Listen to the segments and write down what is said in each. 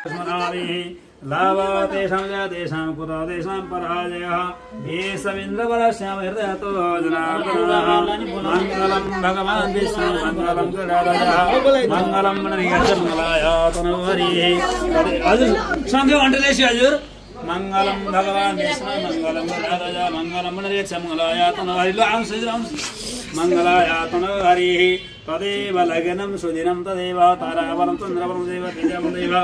लाभा तेषां च तेषां कुतो तेषां पराजयः एषमिन्द्रवरश्याम हृदयतो जनार्दनः मङ्गलं भगवान् विष्णु मङ्गलं गणाधरः मङ्गलं मणिगणमलाय तनोहरिः हजुर सँगै अन्डलेसी हजुर मङ्गलं भगवान् विष्णु मङ्गलं गणाधरः मङ्गलं मणिगणमलाय तनोहरि ल आउँछ मङ्गलाय तनोहरिः तदेव लग्नं सुदिनं तदेव तारावरं चन्द्रवरं देव तेजवदेव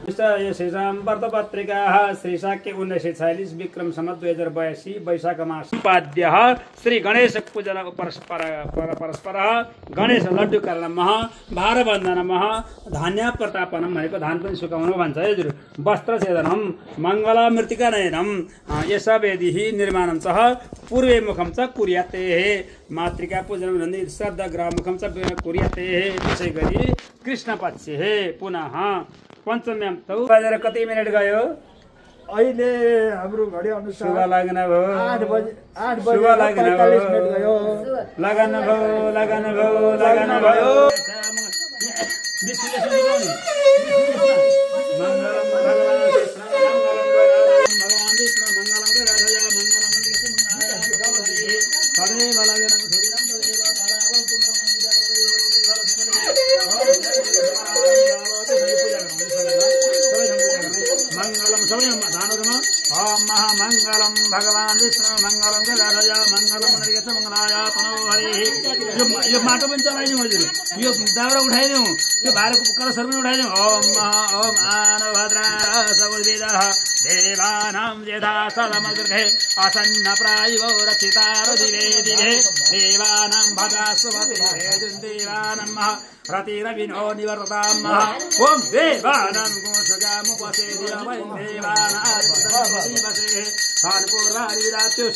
श्रीराम व्रतपत्रिका श्री शाक्य 1946 विक्रम सम्वत 2082 वैशाख मास उपाध्य श्री गणेश पूजन परस्पर गणेश लड्डु करणम भार बन्धनम धान्य प्रतापनम भनेको धान पनि सुकाउनु भन्छ हजुर वस्त्र छेदनम मङ्गल मृत्तिका नयनम यस वेदी निर्माणं च पूर्वे मुखम च कुर्याते मातृका पूजन भन्ने श्रद्धा ग्रह मुखम च कुर्याते त्यसै गरी कृष्ण पक्ष पुनः पञ्चम्याम तौ बजेर कति मिनेट गयो अहिले हाम्रो घडी अनुसार शुभ लाग्न भयो 8 बजे शुभ लाग्न भयो लगन भयो मङ्गलम भगवान् कृष्ण मङ्गलम विष्णु मङ्गलम गणाधर मङ्गलम सदैव लगनं सुदिनं तदेव तारावं मङ्गलम सबै धानहरुमा ओम महामङ्गलम भगवान् विष्णु मङ्गलम गणाधर मङ्गलम मणिगणमलाय तनोहरि यो माटो पनि चलाइदिउँ हजुर यो दाउरा उठाइदिउँ यो भारतको कलशहरु पनि उठाइदिउँ ओम आनभद्रा सगुर्वेदः देवानां यथा सदमग्रहे असन्न प्रायिवो रक्षितार दिवे दिवे देवानां भद्रास्वते देवानां प्रतिरविनो निवर्ताम् ओम देवानां गोसगामुपसे दिवै देवानां वसे सानपूर्वादिरात्यो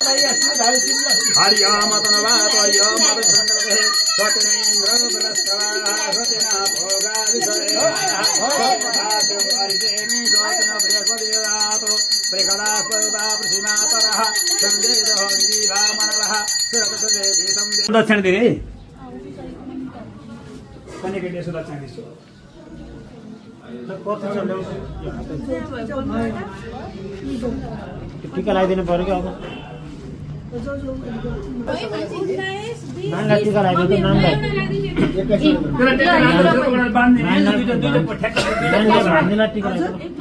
हरियामतनवातयमतसंग्रहे स्वतनेन्द्र बृहस्पतिना स्वतना भोगा विषये दक्षिण दिने कनेकेटे सुरक्षा दिसो टीका लगाइदिनु पर्यो कि अब नानीलाई टीका लगाइदिनु नानीलाई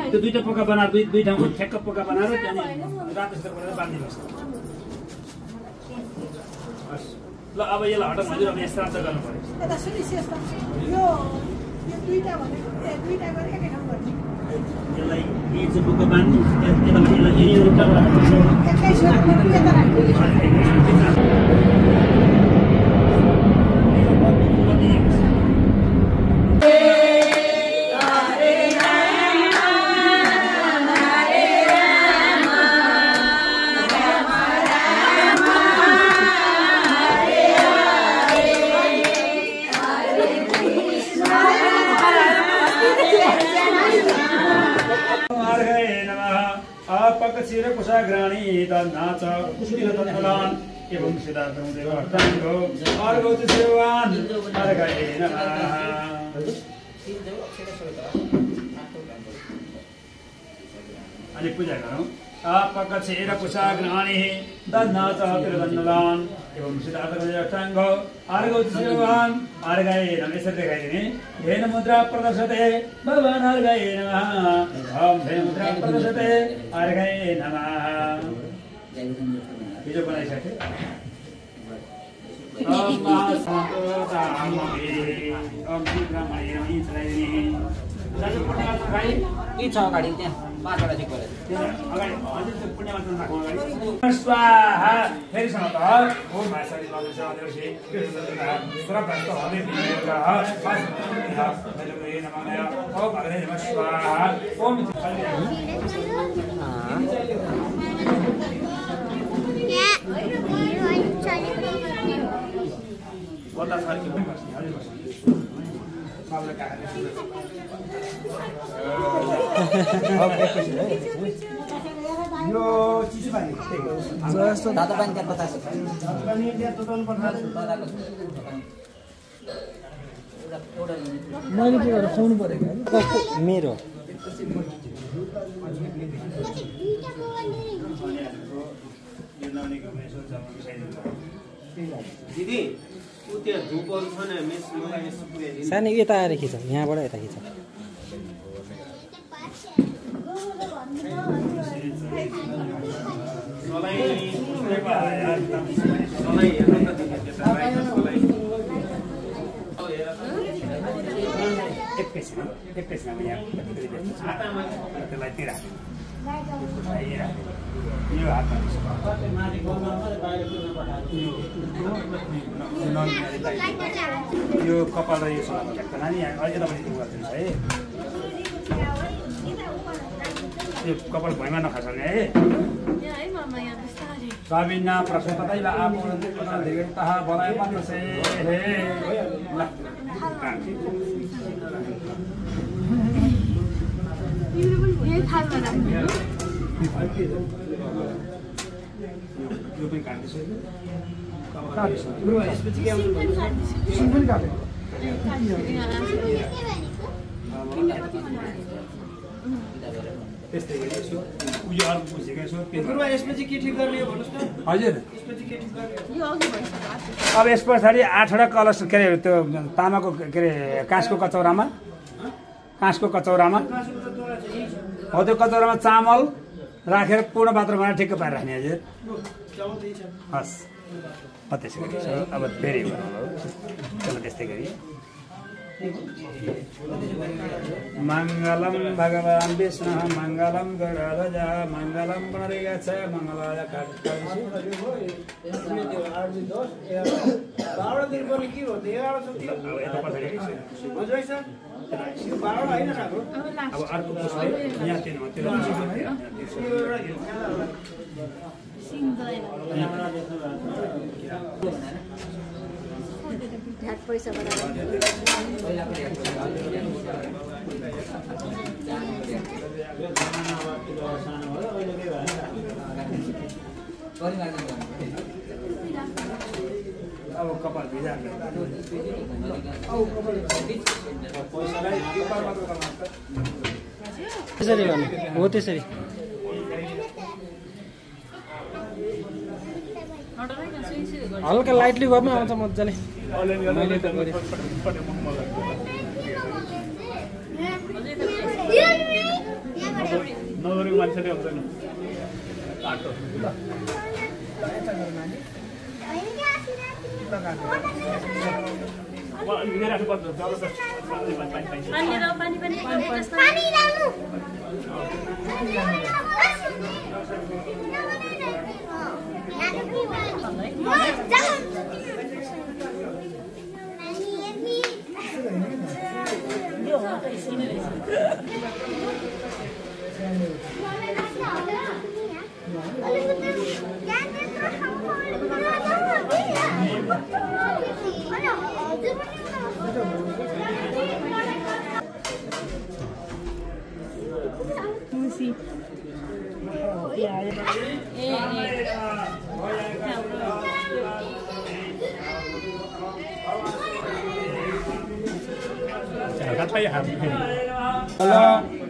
त्यो दुईटा पोका बनाएर दुई ठाउँको ठ्याक्क पोका बनाएर त्यहाँदेखि रातो गरेर बाँधिनुहोस् ल अब यसलाई हटाउनु हजुर अब यहाँ श्राद्ध गर्नु पर्यो यसलाई यही चाहिँ पोका बाँध्नु पक्षीर कुशाग्राणी तन्नाच कुशीलतनफलान् एवं सिद्धार्थं देवार्थाङ्गो अर्घौ सेवान् अर्घये नमः अनि पूजा गरौँ पक्षीर कुशाग्राणी तन्नाच तिरुदण्डलान् एवं सिद्धार्थं देवार्थाङ्गो अर्घौ सेवान् अर्घये नमः यसरी देखाइदिने धेन मुद्रा प्रदर्शते भगवान् अर्घये नमः ओम धेन मुद्रा प्रदर्शते अर्घये नमः हिजो बनाइसके ओम महासन्तोतामि ओम श्रीरामणे नमः चलाइदिने दाजु पुण्यवाचन खाइ के छ अगाडि त्यहाँ पाँचवटा चाहिँ गरे अगाडि अझै त्यो पुण्यवाचन राख्नु अगाडि स्वाहा फेरि सँग त ओम भाषाले लगे छ देवसी कृष्णका श्रद्धास्त हले दिएका हेलो नमः ओम अग्रे नमः स्वाहा ओम बोला सारी के बस हाले बस मामला का है यो चिसो पानी जस्तो दादा पानी त्यहाँ बतास दादा पानी त्यहाँ टोटल पठाएको दादाको मैले के गरेर खुवाउनु परेको मेरो दिदी उ त्यहाँ धुपहरू छ नि मेस मलाई यसो पुर्याइदिनु सानो यता आएर खिच यहाँबाट यता खिच एकैछिनमा यहाँ त्यसलाई तिर यो हातमा यो कपाल र यो सलामा झ्याक्क नानी यहाँ यता पनि त्यो गरिदिनुहोस् है यो कपाल भुइँमा नखसाल्ने है सबिना प्रश्न ततैव आफू धेरै बनाए पनि से हे ल यो पनि काट्दैछु यसपछि के पनि काटेको त्यस्तै गरेछु उयो अर्को बुझेको छु गुरुमा यसपछि के ठिक गर्ने हो भन्नुस् न हजुर यसपछि के ठिक गर्ने अब यस पछाडि 8वटा कलश के अरे त्यो तामाको के अरे काँसको कचौरामा हो त्यो कचौरामा चामल राखेर पूर्ण मात्रामा ठिक्क पारेर राख्ने हजुर हस् त्यसै गरी अब फेरि चलो त्यस्तै गरी मङ्गलम भगवान् विष्णु मङ्गलम गरुडध्वज मङ्गलम गणेश मङ्गलाय कात्यायनी अब अर्को यहाँ झ्याट पैसा अब कपाल भिजा त्यसरी गर्ने हो त्यसरी हल्का लाइटली गर्नु आउँछ मजाले मैले त गरेँ नगरेको मान्छेले हुँदैन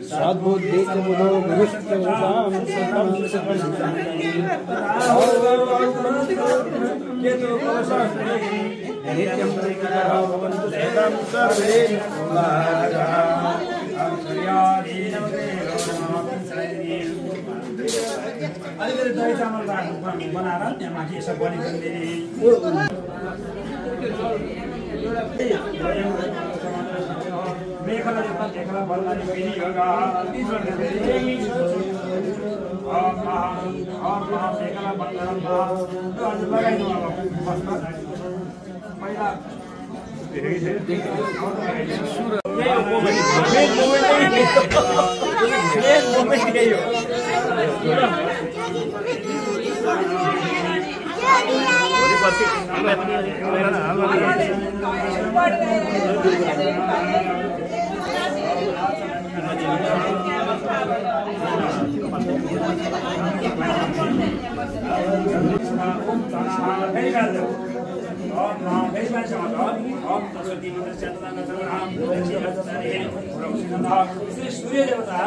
सद्बुद्धि बुधो गुरुष्टोजाम सतम नित्यं प्रकृतः भवन्तु सदां सर्वे अलिकति दही चामल बनाएर त्यहाँ माथि यसो बनिदिने मेखला जता देखला बल्लाले फेरि योगा मेखला बल्ला आज लगाइदिनु अब बस्न पहिला सूर्य देवता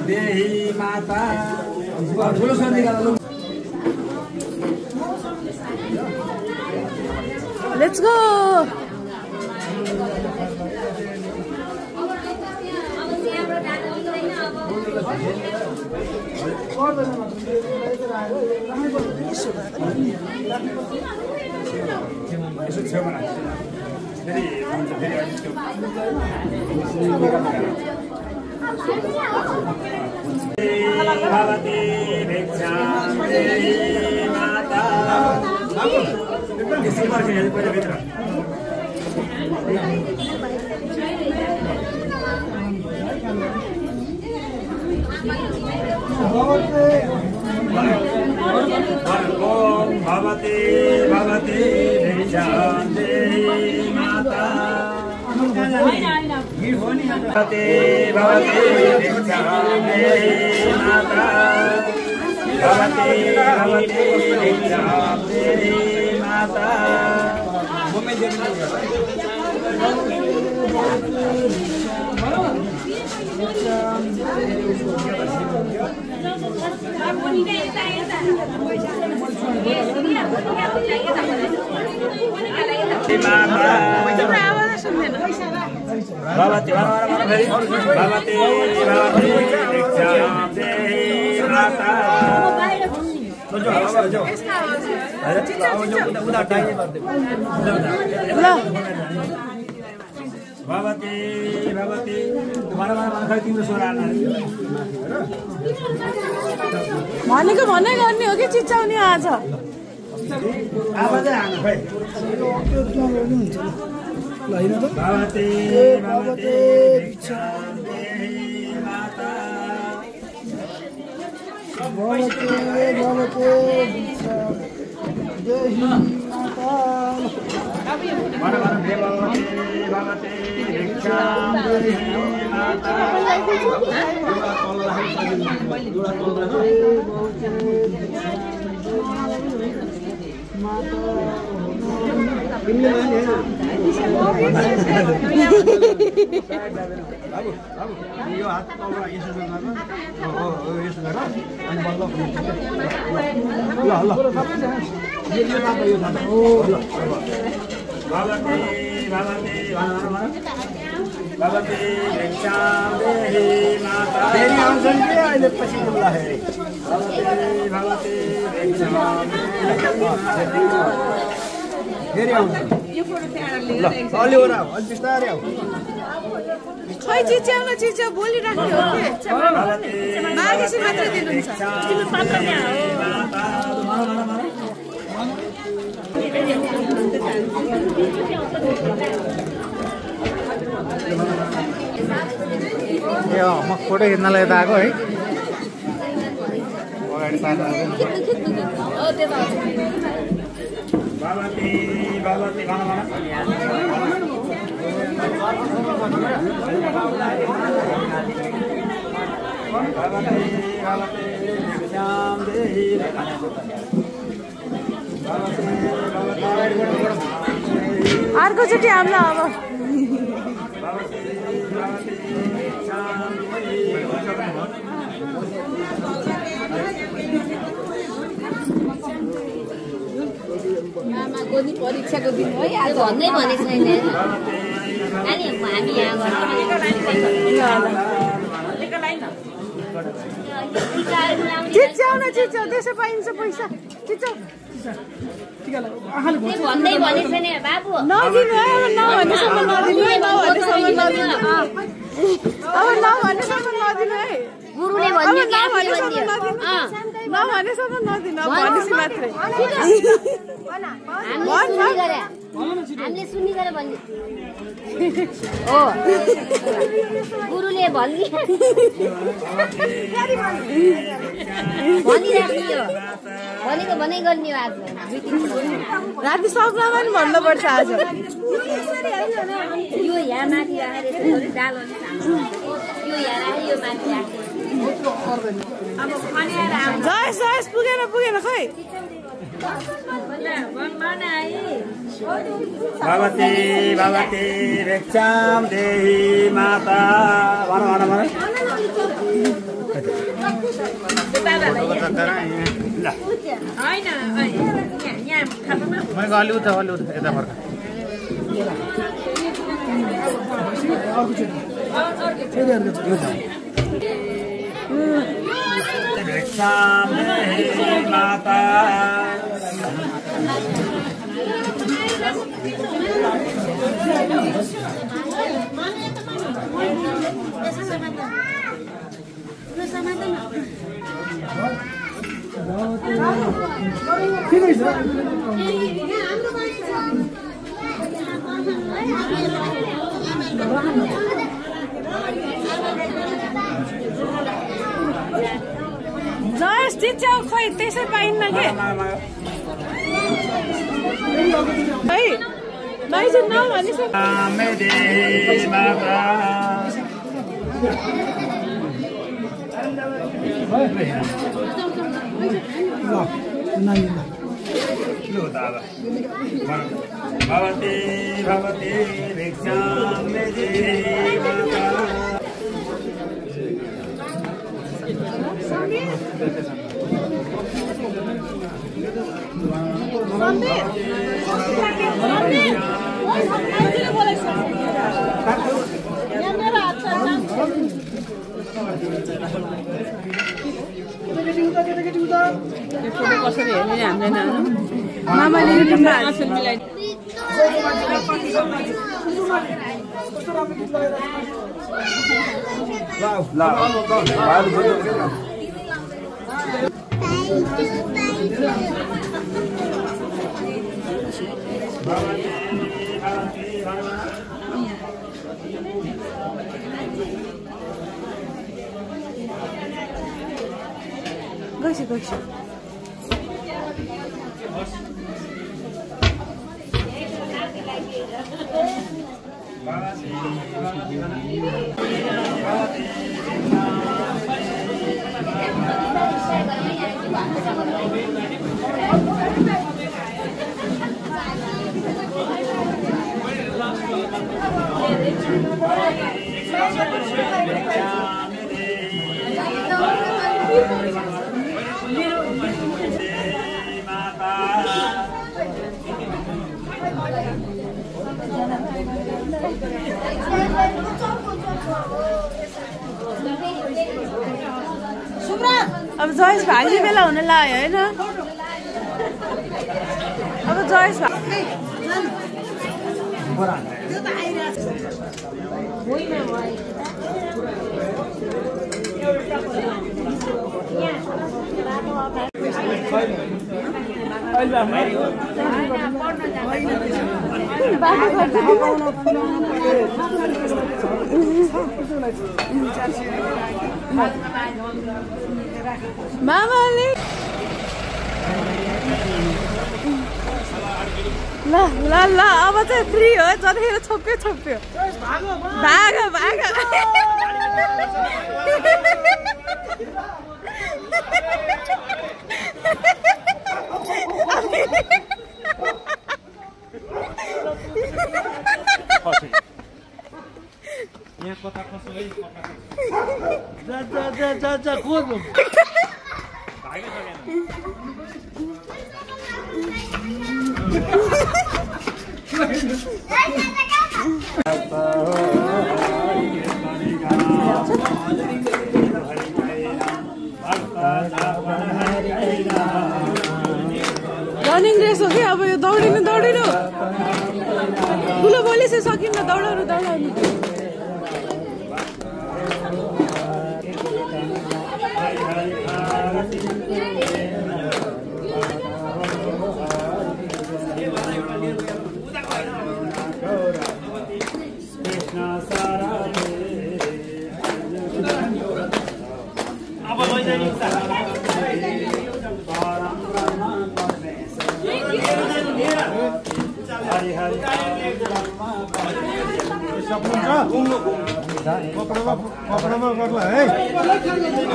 देही माता ठुलो सर्दी गर्नु लेट्स गो यसो छेउमा राख्छ फेरि हुन्छ फेरि भवती भिक्षां देहि माता यसै पर्छ यहाँ पहिला भित्र भवती भवती भिक्षां देहि माता भवती भवती भिक्षां देहि माता भवती भवती भिक्षां देहि माता भनेको भन्नै गर्ने हो कि चिच्याउने आज यो हात तल यसो गर्न यसो गर अनि बल्ल ल ल यो तातो यो तातो ओ ल भगवती भगवती भगवती भिक्षाम देहि माता फेरि आउँछन् के अहिले पछि बोल्दाखेरि भगवती भिक्षाम फेरि आउँछन् ल अलि ओरा अलि बिस्तारै आऊ खै चिच्याउन चिच्या बोलिराख्ने हो के मागेपछि मात्रै दिनुहुन्छ तिमी पात्र यहाँ हो म फोटो खिच्नलाई यता आएको है अगाडि साथी भगवती अर्कोचोटि हामीलाई अब आमाको नि परीक्षाको दिन हो आज भन्दै भनेको छैन नानी हामी यहाँ चिच्याउन चिच्याउ त्यसै पाइन्छ पैसा चिच्याउ भन्दै भनेको छैन बाबु नदिनु है अब नभनेसम्म नदिनु है नभनेसम्म नदिनु अब नभनेसम्म नदिनु है गुरुले भन्यो नभनेसम्म नदिनु भनेपछि मात्रै हामीले सुन्ने गरे भन्ने हो गुरुले भन्ने भनिराख्ने भनेको भनै गर्ने आज राति सपनामा पनि भन्नुपर्छ आज यो यहाँ माथि राखेर डाल यो यहाँ राखेर यो माथि राखेर जयस जयस पुगेन पुगेन खै भगवती भगवती भिक्षाम देहि माता भन मैले अलि उता यता फर्का भिक्षाम देहि माता जयस चिच्याउ खै त्यसै पाइन्न के है नाइज नभनिसक्नु भगवती भगवती भिक्षाम देहि माता कसरी हेर्ने हामीलाई मामाले मिलाइ गइसक्यो अब जयस भाग्ने बेला हुन लाग्यो होइन अब जयस मामाले ल ल ल अब चाहिँ फ्री हो जतिखेर छोप्यो छोप्यो भाग भाग यहाँ कता खस्छ है जा खोज रनिङ रेस हो कि अब यो दौडिनु दौडिनु ठुलो बोली चाहिँ सकिन्न दौडाउनु दौडाउनु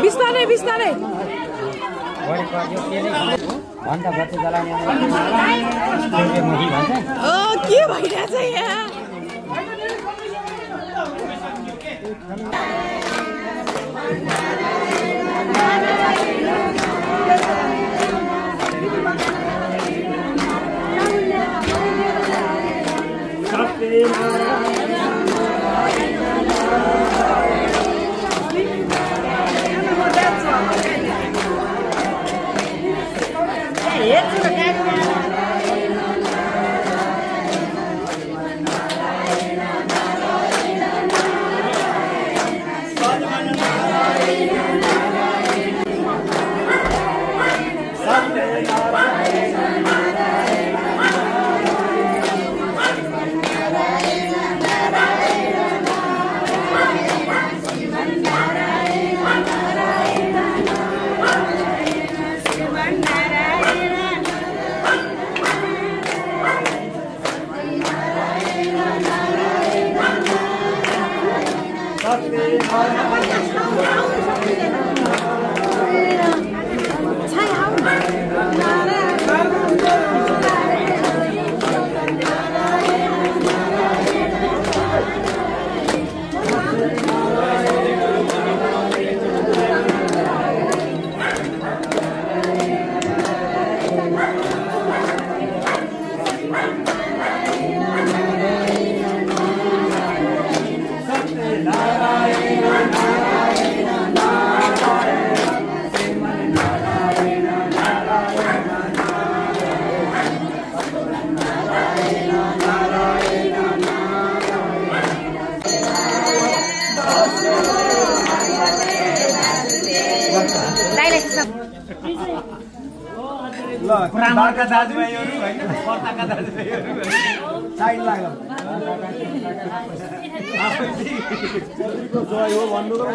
बिस्तारै बिस्तारै के भइरहेछ यहाँ भाइलाई खिच्न ल ब्राह्मणका दाजुभाइहरू हैन पर्ताका दाजुभाइहरू साइड लाग्यो आफैको जोय हो भन्नु र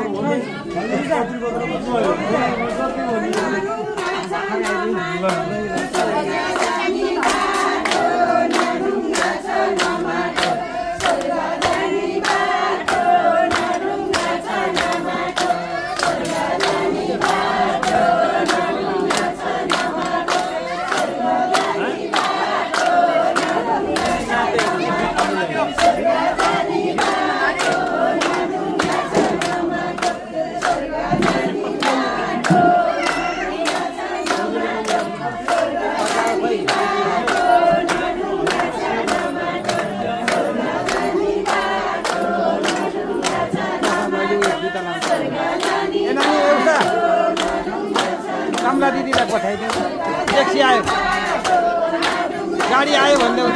कमला दिदीलाई पठाइदिउँ ट्याक्सी आयो गाडी आयो भन्दै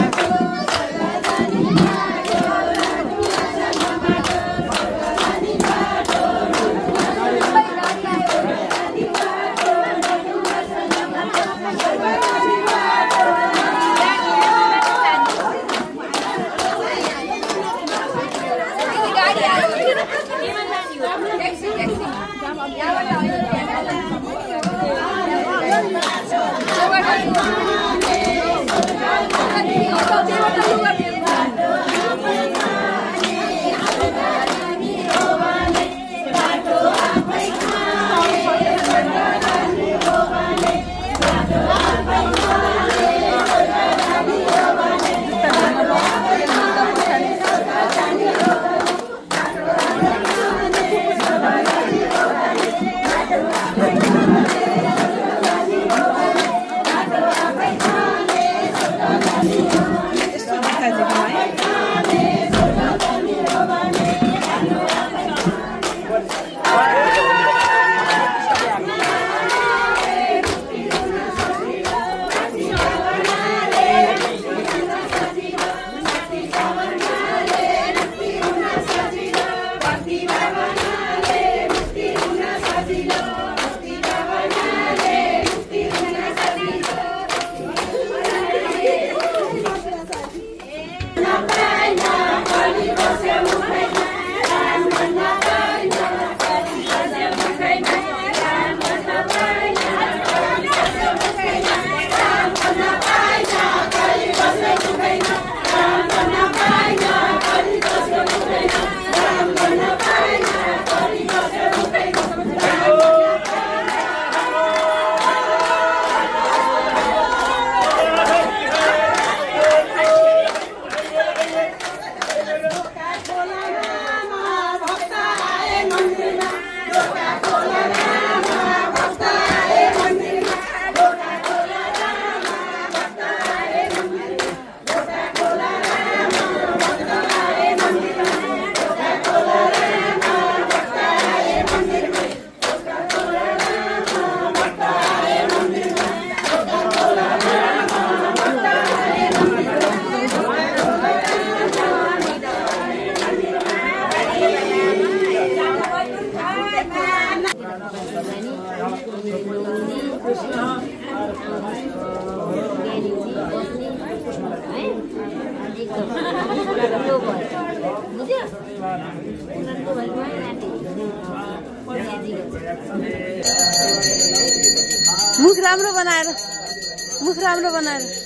मुख राम्रो बनाएर